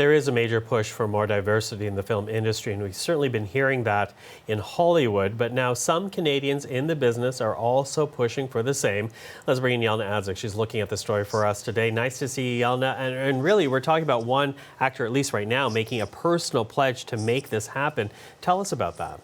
There is a major push for more diversity in the film industry, and we've certainly been hearing that in Hollywood, but now some Canadians in the business are also pushing for the same. Let's bring in Yelna Adzik. She's looking at the story for us today. Nice to see you, Yelna. And really, we're talking about one actor, at least right now, making a personal pledge to make this happen. Tell us about that.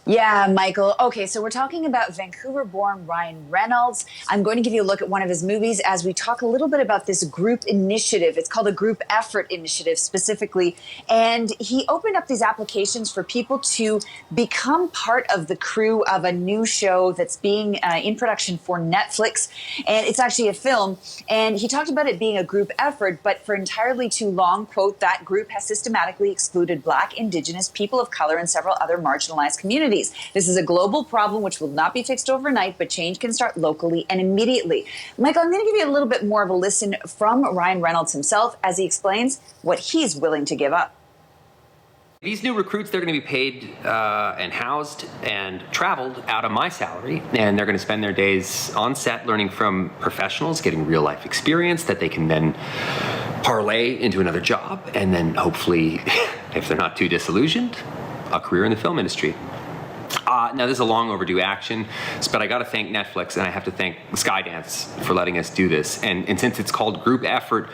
Yeah, Michael. Okay, so we're talking about Vancouver-born Ryan Reynolds. I'm going to give you a look at one of his movies as we talk a little bit about this group initiative. It's called a group effort initiative specifically. And he opened up these applications for people to become part of the crew of a new show that's being in production for Netflix. And it's actually a film. And he talked about it being a group effort, but for entirely too long, quote, that group has systematically excluded Black, Indigenous, people of color, and several other marginalized communities. This is a global problem which will not be fixed overnight, but change can start locally and immediately. Michael, I'm going to give you a little bit more of a listen from Ryan Reynolds himself as he explains what he's willing to give up. These new recruits, they're going to be paid and housed and traveled out of my salary, and they're going to spend their days on set learning from professionals, getting real life experience that they can then parlay into another job, and then hopefully, if they're not too disillusioned, a career in the film industry. Now, this is a long overdue action, but I got to thank Netflix, and I have to thank Skydance for letting us do this. And since it's called Group Effort,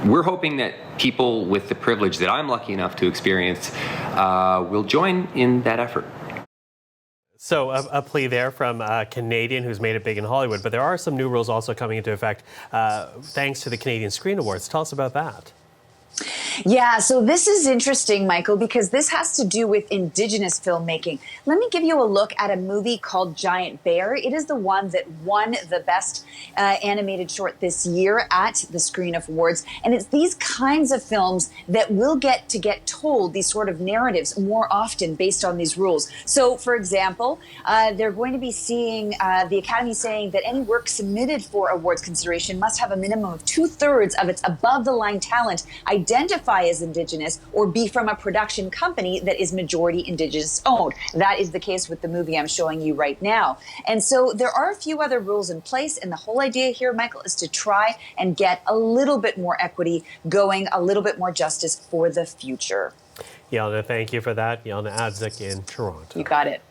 we're hoping that people with the privilege that I'm lucky enough to experience will join in that effort. So a plea there from a Canadian who's made it big in Hollywood, but there are some new rules also coming into effect thanks to the Canadian Screen Awards. Tell us about that. Yeah, so this is interesting, Michael, because this has to do with Indigenous filmmaking. Let me give you a look at a movie called Giant Bear. It is the one that won the best animated short this year at the Screen Awards. And it's these kinds of films that will get told these sort of narratives more often based on these rules. So, for example, they're going to be seeing the Academy saying that any work submitted for awards consideration must have a minimum of 2/3 of its above-the-line talent identify as Indigenous or be from a production company that is majority Indigenous owned. That is the case with the movie I'm showing you right now. And so there are a few other rules in place, and the whole idea here, Michael, is to try and get a little bit more equity going, a little bit more justice for the future. Yelna, thank you for that. Yelna Adzik in Toronto. You got it.